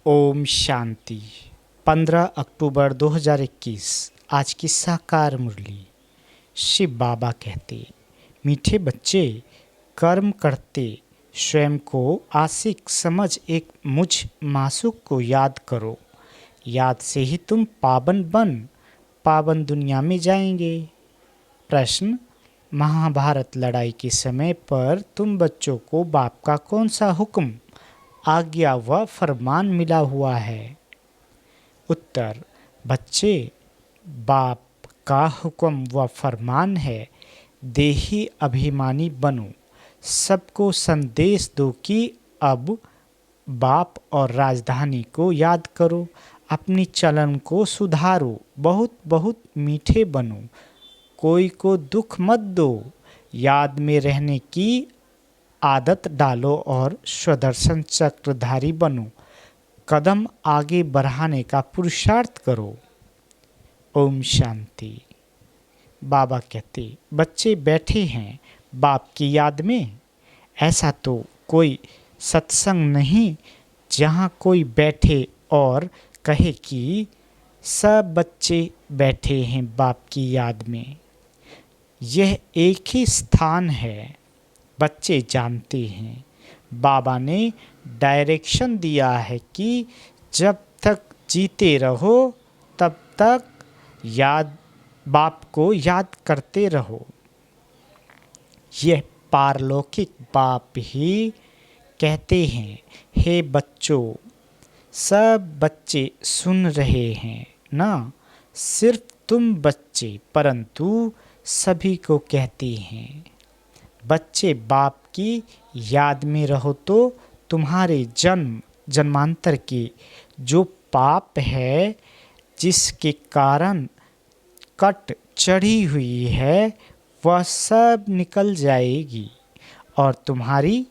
ओम शांति। 15 अक्टूबर 2021 आज की साकार मुरली। शिव बाबा कहते, मीठे बच्चे, कर्म करते स्वयं को आशिक समझ एक मुझ मासूक को याद करो। याद से ही तुम पावन दुनिया में जाएंगे। प्रश्न, महाभारत लड़ाई के समय पर तुम बच्चों को बाप का कौन सा हुक्म, आज्ञा व फरमान मिला हुआ है? उत्तर, बच्चे, बाप का हुक्म व फरमान है, देही अभिमानी बनो, सबको संदेश दो कि अब बाप और राजधानी को याद करो, अपनी चलन को सुधारो, बहुत बहुत मीठे बनो, कोई को दुख मत दो, याद में रहने की आदत डालो और स्वदर्शन चक्रधारी बनो, कदम आगे बढ़ाने का पुरुषार्थ करो। ओम शांति। बाबा कहते, बच्चे बैठे हैं बाप की याद में। ऐसा तो कोई सत्संग नहीं जहाँ कोई बैठे और कहे कि सब बच्चे बैठे हैं बाप की याद में। यह एक ही स्थान है। बच्चे जानते हैं, बाबा ने डायरेक्शन दिया है कि जब तक जीते रहो तब तक बाप को याद करते रहो। यह पारलौकिक बाप ही कहते हैं, हे बच्चों, सब बच्चे सुन रहे हैं ना, सिर्फ तुम बच्चे, परंतु सभी को कहते हैं। बच्चे बाप की याद में रहो तो तुम्हारे जन्मांतर के जो पाप है, जिसके कारण कट चढ़ी हुई है, वह सब निकल जाएगी और तुम्हारी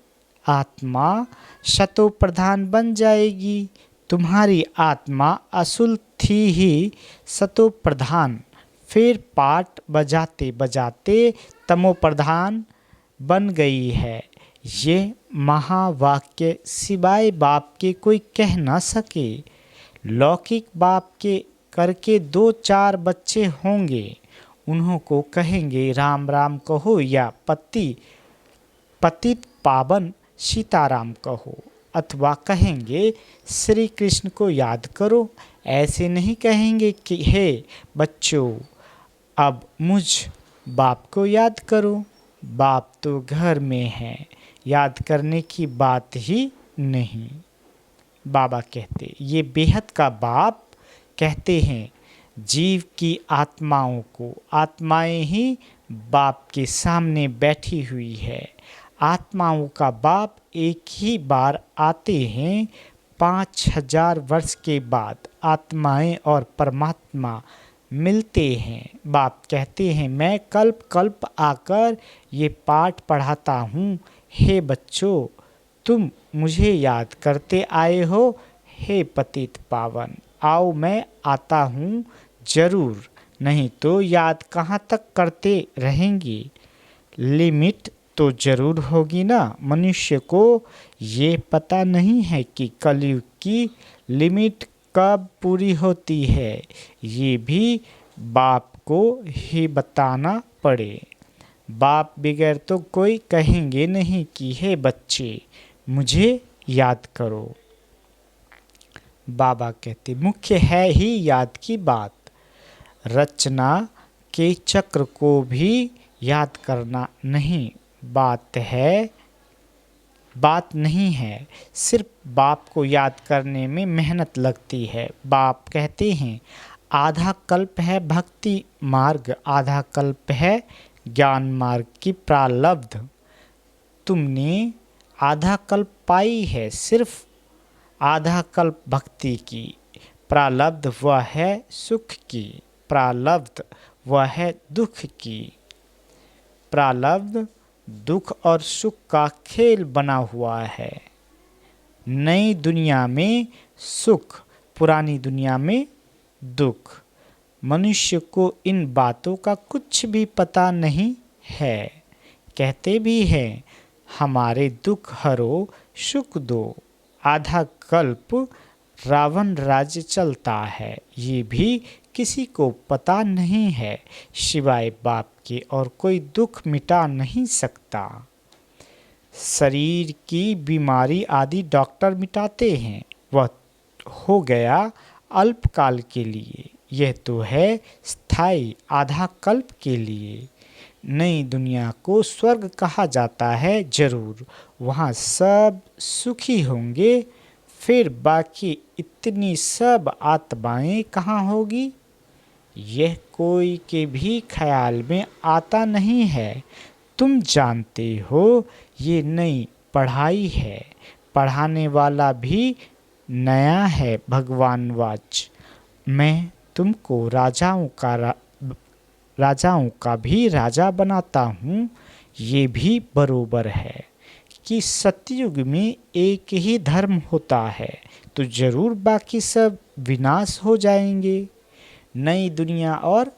आत्मा शतो प्रधान बन जाएगी। तुम्हारी आत्मा असुल थी ही सतो प्रधान, फिर पाठ बजाते बजाते तमो प्रधान बन गई है। ये महावाक्य सिवाय बाप के कोई कह न सके। लौकिक बाप के करके 2-4 बच्चे होंगे, उन्हों को कहेंगे राम राम कहो या पतित पावन सीताराम कहो, अथवा कहेंगे श्री कृष्ण को याद करो। ऐसे नहीं कहेंगे कि हे बच्चों, अब मुझ बाप को याद करो। बाप तो घर में है, याद करने की बात ही नहीं। बाबा कहते, ये बेहद का बाप कहते हैं, जीव की आत्माओं को, आत्माएं ही बाप के सामने बैठी हुई है। आत्माओं का बाप एक ही बार आते हैं। 5000 वर्ष के बाद आत्माएं और परमात्मा मिलते हैं। बाप कहते हैं, मैं कल्प कल्प आकर ये पाठ पढ़ाता हूँ। हे बच्चों, तुम मुझे याद करते आए हो। हे पतित पावन, आओ मैं आता हूँ जरूर, नहीं तो याद कहाँ तक करते रहेंगे। लिमिट तो जरूर होगी ना। मनुष्य को ये पता नहीं है कि कलयुग की लिमिट कब पूरी होती है। ये भी बाप को ही बताना पड़े। बाप बगैर तो कोई कहेंगे नहीं कि हे बच्चे, मुझे याद करो। बाबा कहते, मुख्य है ही याद की बात। रचना के चक्र को भी याद करना नहीं बात नहीं है। सिर्फ बाप को याद करने में मेहनत लगती है। बाप कहते हैं, आधा कल्प है भक्ति मार्ग, आधा कल्प है ज्ञान मार्ग की प्रारब्ध। तुमने आधा कल्प पाई है, सिर्फ आधा कल्प भक्ति की। प्रारब्ध वह है सुख की, प्रारब्ध वह है दुख की। प्रारब्ध दुख और सुख का खेल बना हुआ है। नई दुनिया में सुख, पुरानी दुनिया में दुख। मनुष्य को इन बातों का कुछ भी पता नहीं है। कहते भी हैं हमारे दुख हरो सुख दो। आधा कल्प रावण राज्य चलता है, ये भी किसी को पता नहीं है, सिवाय बाप के और कोई दुख मिटा नहीं सकता। शरीर की बीमारी आदि डॉक्टर मिटाते हैं, वह हो गया अल्पकाल के लिए, यह तो है स्थायी आधा कल्प के लिए। नई दुनिया को स्वर्ग कहा जाता है, जरूर वहाँ सब सुखी होंगे, फिर बाकी इतनी सब आत्माएं कहाँ होगी, यह कोई के भी ख्याल में आता नहीं है। तुम जानते हो ये नई पढ़ाई है, पढ़ाने वाला भी नया है। भगवान वाच मैं तुमको राजाओं का भी राजा बनाता हूँ। ये भी बरोबर है कि सतयुग में एक ही धर्म होता है, तो जरूर बाकी सब विनाश हो जाएंगे। नई दुनिया और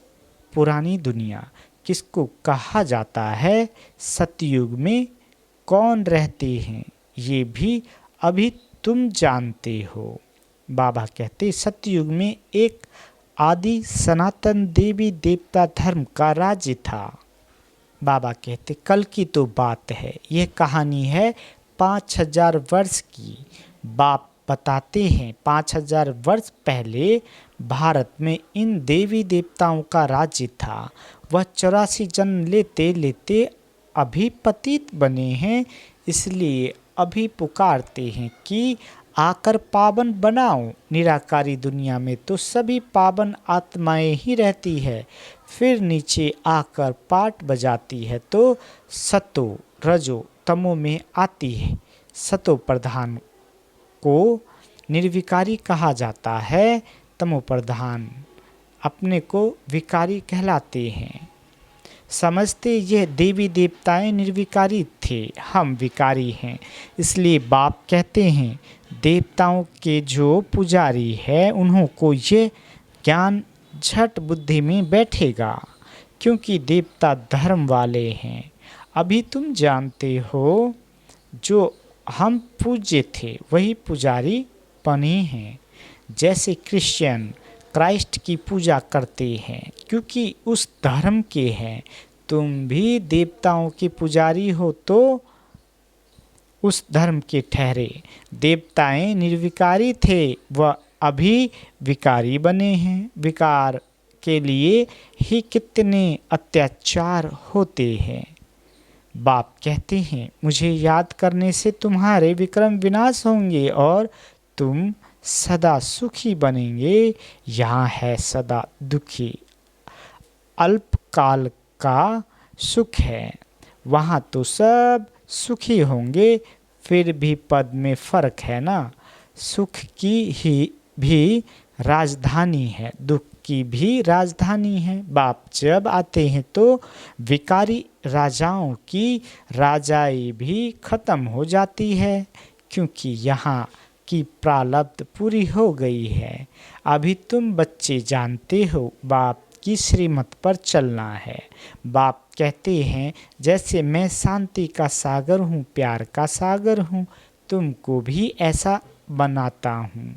पुरानी दुनिया किसको कहा जाता है, सतयुग में कौन रहते हैं, ये भी अभी तुम जानते हो। बाबा कहते सतयुग में एक आदि सनातन देवी देवता धर्म का राज्य था। बाबा कहते कल की तो बात है, ये कहानी है 5000 वर्ष की। बाप बताते हैं 5000 वर्ष पहले भारत में इन देवी देवताओं का राज्य था। वह 84 जन्म लेते लेते अभी पतित बने हैं, इसलिए अभी पुकारते हैं कि आकर पावन बनाओ। निराकारी दुनिया में तो सभी पावन आत्माएं ही रहती है, फिर नीचे आकर पाठ बजाती है तो सतो रजो तमो में आती है। सतो प्रधान को निर्विकारी कहा जाता है, तमो प्रधान अपने को विकारी कहलाते हैं। समझते यह देवी देवताएं निर्विकारी थे, हम विकारी हैं। इसलिए बाप कहते हैं देवताओं के जो पुजारी है उन्हों को ये ज्ञान झट बुद्धि में बैठेगा, क्योंकि देवता धर्म वाले हैं। अभी तुम जानते हो जो हम पूज्य थे वही पुजारी बने हैं। जैसे क्रिश्चियन क्राइस्ट की पूजा करते हैं क्योंकि उस धर्म के हैं, तुम भी देवताओं के पुजारी हो तो उस धर्म के ठहरे। देवताएं निर्विकारी थे, वह अभी विकारी बने हैं। विकार के लिए ही कितने अत्याचार होते हैं। बाप कहते हैं मुझे याद करने से तुम्हारे विक्रम विनाश होंगे और तुम सदा सुखी बनेंगे। यहाँ है सदा दुखी, अल्पकाल का सुख है, वहाँ तो सब सुखी होंगे। फिर भी पद में फर्क है ना, सुख की ही भी राजधानी है, दुख की भी राजधानी है। बाप जब आते हैं तो विकारी राजाओं की राजाई भी खत्म हो जाती है, क्योंकि यहाँ की प्रारब्ध पूरी हो गई है। अभी तुम बच्चे जानते हो बाप की श्रीमत पर चलना है। बाप कहते हैं जैसे मैं शांति का सागर हूँ, प्यार का सागर हूँ, तुमको भी ऐसा बनाता हूँ।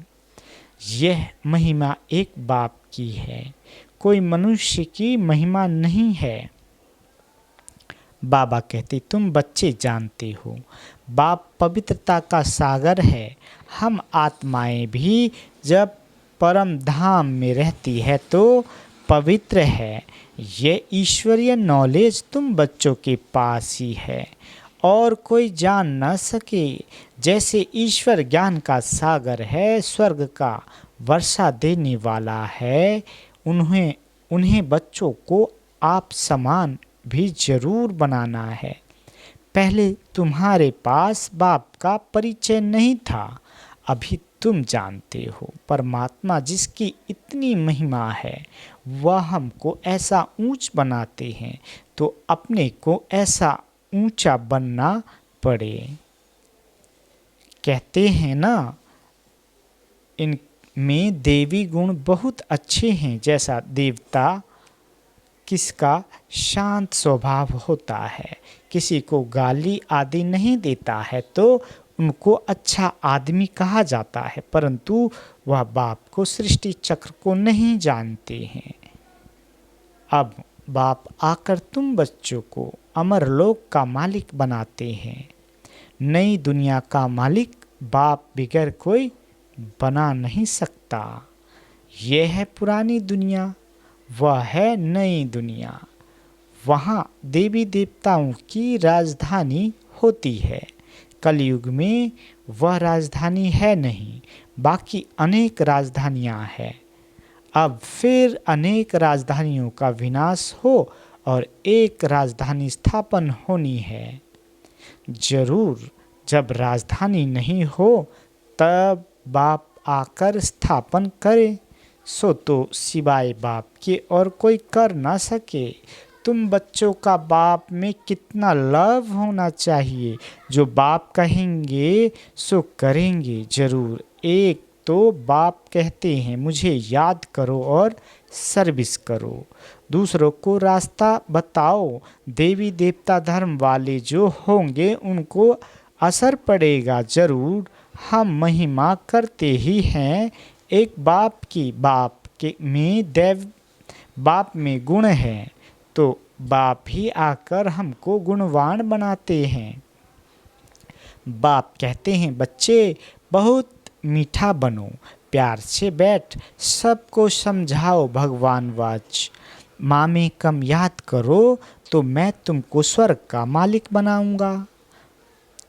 यह महिमा एक बाप की है, कोई मनुष्य की महिमा नहीं है। बाबा कहते तुम बच्चे जानते हो बाप पवित्रता का सागर है। हम आत्माएं भी जब परम धाम में रहती है तो पवित्र है। ये ईश्वरीय नॉलेज तुम बच्चों के पास ही है और कोई जान न सके। जैसे ईश्वर ज्ञान का सागर है, स्वर्ग का वर्षा देने वाला है, उन्हें बच्चों को आप समान भी जरूर बनाना है। पहले तुम्हारे पास बाप का परिचय नहीं था, अभी तुम जानते हो। परमात्मा जिसकी इतनी महिमा है वह हमको ऐसा ऊंच बनाते हैं तो अपने को ऐसा ऊंचा बनना पड़े। कहते हैं ना इनमें देवी गुण बहुत अच्छे हैं, जैसा देवता किसका शांत स्वभाव होता है, किसी को गाली आदि नहीं देता है तो उनको अच्छा आदमी कहा जाता है, परंतु वह बाप को सृष्टि चक्र को नहीं जानते हैं। अब बाप आकर तुम बच्चों को अमरलोक का मालिक बनाते हैं। नई दुनिया का मालिक बाप बिगैर कोई बना नहीं सकता। यह है पुरानी दुनिया, वह है नई दुनिया। वहाँ देवी देवताओं की राजधानी होती है। कलयुग में वह राजधानी है नहीं, बाकी अनेक राजधानियाँ हैं। अब फिर अनेक राजधानियों का विनाश हो और एक राजधानी स्थापन होनी है। जरूर जब राजधानी नहीं हो तब बाप आकर स्थापन करे, सो तो सिवाय बाप के और कोई कर ना सके। तुम बच्चों का बाप में कितना लव होना चाहिए, जो बाप कहेंगे सो करेंगे जरूर। एक तो बाप कहते हैं मुझे याद करो और सर्विस करो, दूसरों को रास्ता बताओ। देवी देवता धर्म वाले जो होंगे उनको असर पड़ेगा जरूर। हम महिमा करते ही हैं एक बाप की। बाप के में बाप में गुण है तो बाप ही आकर हमको गुणवान बनाते हैं। बाप कहते हैं बच्चे बहुत मीठा बनो, प्यार से बैठ, सबको समझाओ भगवान वाच। माँ में कम याद करो तो मैं तुमको स्वर्ग का मालिक बनाऊंगा।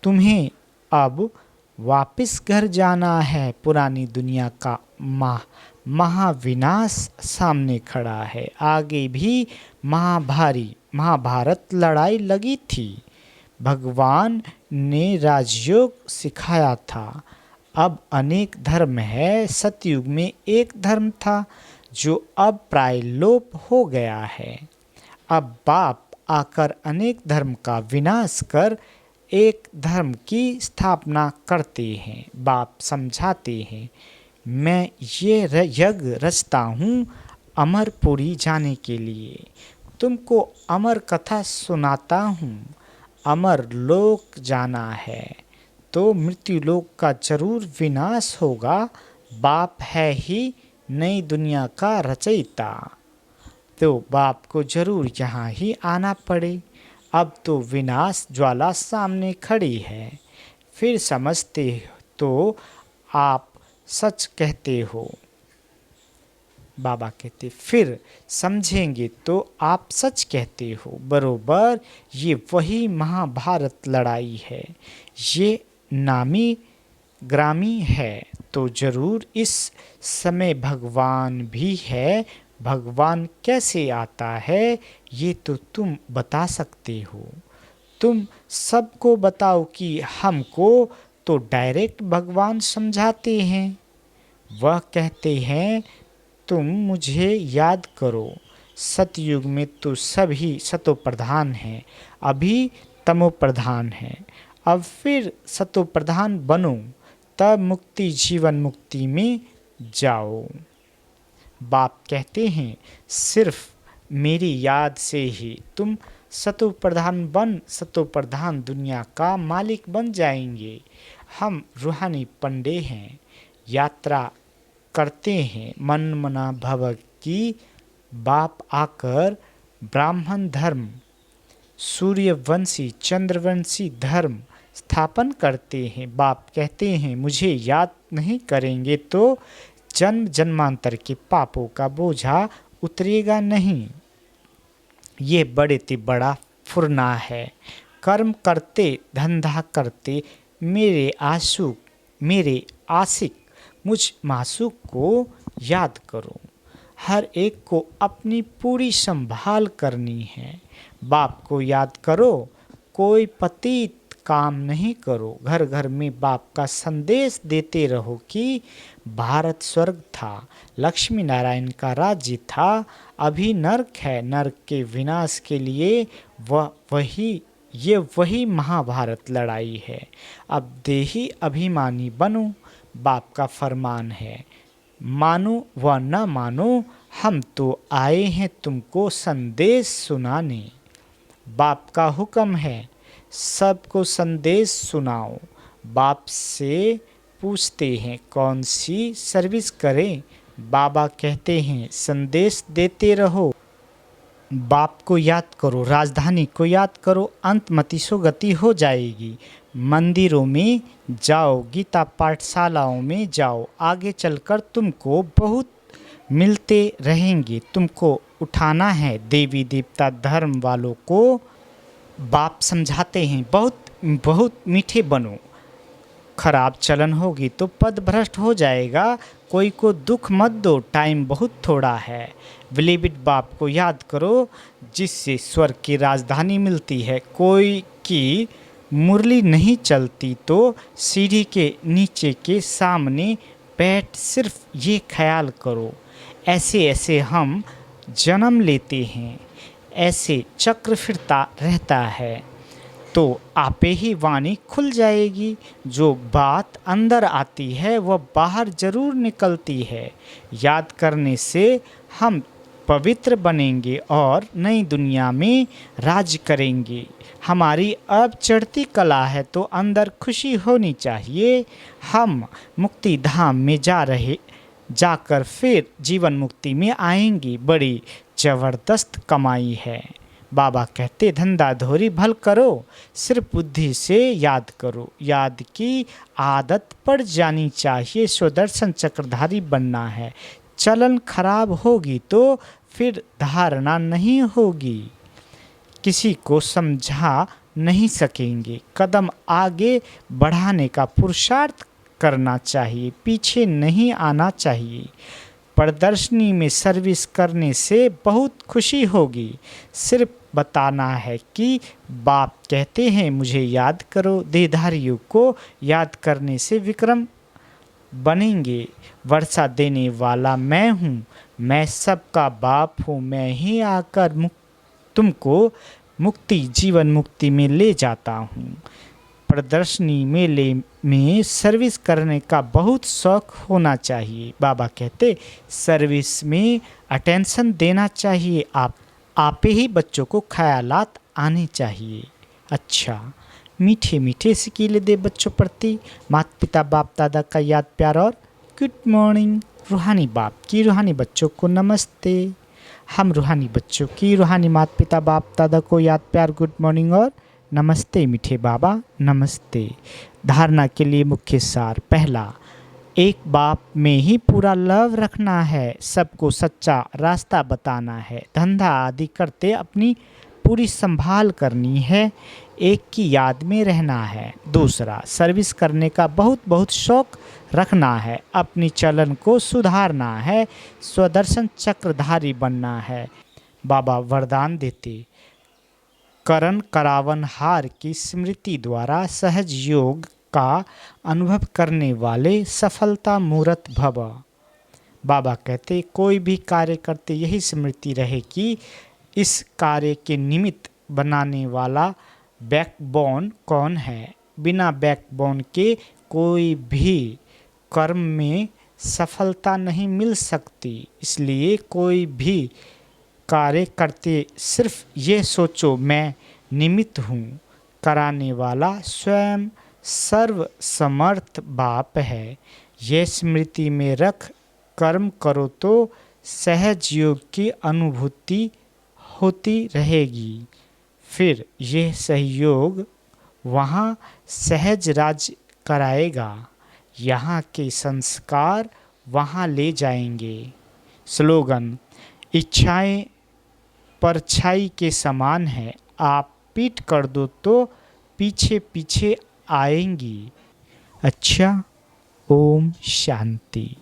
तुम्हें अब वापस घर जाना है। पुरानी दुनिया का महाविनाश सामने खड़ा है। आगे भी महाभारत लड़ाई लगी थी। भगवान ने राजयोग सिखाया था। अब अनेक धर्म है। सतयुग में एक धर्म था जो अब प्राय लोप हो गया है। अब बाप आकर अनेक धर्म का विनाश कर एक धर्म की स्थापना करते हैं। बाप समझाते हैं मैं ये यज्ञ रचता हूँ अमरपुरी जाने के लिए। तुमको अमर कथा सुनाता हूँ। अमर लोक जाना है तो मृत्यु लोक का जरूर विनाश होगा। बाप है ही नई दुनिया का रचयिता, तो बाप को जरूर यहाँ ही आना पड़े। अब तो विनाश ज्वाला सामने खड़ी है। फिर समझते तो आप सच कहते हो। बाबा कहते फिर समझेंगे तो आप सच कहते हो। बरोबर ये वही महाभारत लड़ाई है। ये नामी ग्रामी है तो जरूर इस समय भगवान भी है। भगवान कैसे आता है ये तो तुम बता सकते हो। तुम सबको बताओ कि हमको तो डायरेक्ट भगवान समझाते हैं। वह कहते हैं तुम मुझे याद करो। सतयुग में तो सभी सतो प्रधान हैं, अभी तमो प्रधान हैं। अब फिर सतो प्रधान बनो तब मुक्ति जीवन मुक्ति में जाओ। बाप कहते हैं सिर्फ मेरी याद से ही तुम सतो प्रधान बन सतो प्रधान दुनिया का मालिक बन जाएंगे। हम रूहानी पंडे हैं, यात्रा करते हैं मन मना भव की। बाप आकर ब्राह्मण धर्म सूर्यवंशी चंद्रवंशी धर्म स्थापन करते हैं। बाप कहते हैं मुझे याद नहीं करेंगे तो जन्म जन्मांतर के पापों का बोझा उतरेगा नहीं। ये बड़े ते बड़ा फुरना है। कर्म करते धंधा करते मेरे आशिक मुझ मासूक को याद करो। हर एक को अपनी पूरी संभाल करनी है। बाप को याद करो, कोई पतित काम नहीं करो। घर घर में बाप का संदेश देते रहो कि भारत स्वर्ग था, लक्ष्मी नारायण का राज्य था, अभी नरक है। नरक के विनाश के लिए वही महाभारत लड़ाई है। अब देही अभिमानी बनो, बाप का फरमान है। मानो व न मानो हम तो आए हैं तुमको संदेश सुनाने। बाप का हुक्म है सबको संदेश सुनाओ। बाप से पूछते हैं कौन सी सर्विस करें। बाबा कहते हैं संदेश देते रहो। बाप को याद करो, राजधानी को याद करो, अंतमतिसो गति हो जाएगी। मंदिरों में जाओ, गीता पाठशालाओं में जाओ, आगे चलकर तुमको बहुत मिलते रहेंगे। तुमको उठाना है देवी देवता धर्म वालों को। बाप समझाते हैं बहुत बहुत मीठे बनो। खराब चलन होगी तो पद भ्रष्ट हो जाएगा। कोई को दुख मत दो, टाइम बहुत थोड़ा है। बिलीव बाप को याद करो जिससे स्वर्ग की राजधानी मिलती है। कोई की मुरली नहीं चलती तो सीढ़ी के नीचे के सामने बैठ सिर्फ ये ख्याल करो, ऐसे ऐसे हम जन्म लेते हैं, ऐसे चक्र फिरता रहता है तो आपे ही वाणी खुल जाएगी। जो बात अंदर आती है वह बाहर जरूर निकलती है। याद करने से हम पवित्र बनेंगे और नई दुनिया में राज करेंगे। हमारी अब चढ़ती कला है तो अंदर खुशी होनी चाहिए। हम मुक्ति धाम में जाकर फिर जीवन मुक्ति में आएंगे। बड़ी ज़बरदस्त कमाई है। बाबा कहते धंधा धोरी भल करो, सिर्फ बुद्धि से याद करो। याद की आदत पड़ जानी चाहिए। स्वदर्शन चक्रधारी बनना है। चलन खराब होगी तो फिर धारणा नहीं होगी। किसी को समझा नहीं सकेंगे। कदम आगे बढ़ाने का पुरुषार्थ करना चाहिए, पीछे नहीं आना चाहिए। प्रदर्शनी में सर्विस करने से बहुत खुशी होगी। सिर्फ बताना है कि बाप कहते हैं मुझे याद करो। देहधारियों को याद करने से विक्रम बनेंगे। वर्षा देने वाला मैं हूँ, मैं सबका बाप हूँ। मैं ही आकर तुमको मुक्ति जीवन मुक्ति में ले जाता हूँ। प्रदर्शनी मेले में सर्विस करने का बहुत शौक होना चाहिए। बाबा कहते सर्विस में अटेंशन देना चाहिए। आप ही बच्चों को ख्यालात आने चाहिए। अच्छा, मीठे मीठे सिकीले दे बच्चों प्रति माता पिता बाप दादा का याद प्यार और गुड मॉर्निंग। रूहानी बाप की रूहानी बच्चों को नमस्ते। हम रूहानी बच्चों की रूहानी माता पिता बाप दादा को याद प्यार गुड मॉर्निंग और नमस्ते मीठे बाबा नमस्ते। धारणा के लिए मुख्य सार। पहला, एक बाप में ही पूरा लव रखना है। सबको सच्चा रास्ता बताना है। धंधा आदि करते अपनी पूरी संभाल करनी है। एक की याद में रहना है। दूसरा, सर्विस करने का बहुत बहुत शौक रखना है। अपनी चलन को सुधारना है। स्वदर्शन चक्रधारी बनना है। बाबा वरदान देते करण करावन हार की स्मृति द्वारा सहज योग का अनुभव करने वाले सफलता मूर्त भव। बाबा कहते कोई भी कार्य करते यही स्मृति रहे कि इस कार्य के निमित्त बनाने वाला बैकबोन कौन है। बिना बैकबोन के कोई भी कर्म में सफलता नहीं मिल सकती। इसलिए कोई भी कार्य करते सिर्फ ये सोचो मैं निमित्त हूँ। कराने वाला स्वयं सर्वसमर्थ बाप है। यह स्मृति में रख कर्म करो तो सहज योग की अनुभूति होती रहेगी। फिर यह सहयोग वहाँ सहज राज कराएगा। यहाँ के संस्कार वहाँ ले जाएंगे। स्लोगन, इच्छाएं परछाई के समान है। आप पीठ कर दो तो पीछे पीछे आएंगी। अच्छा, ओम शांति।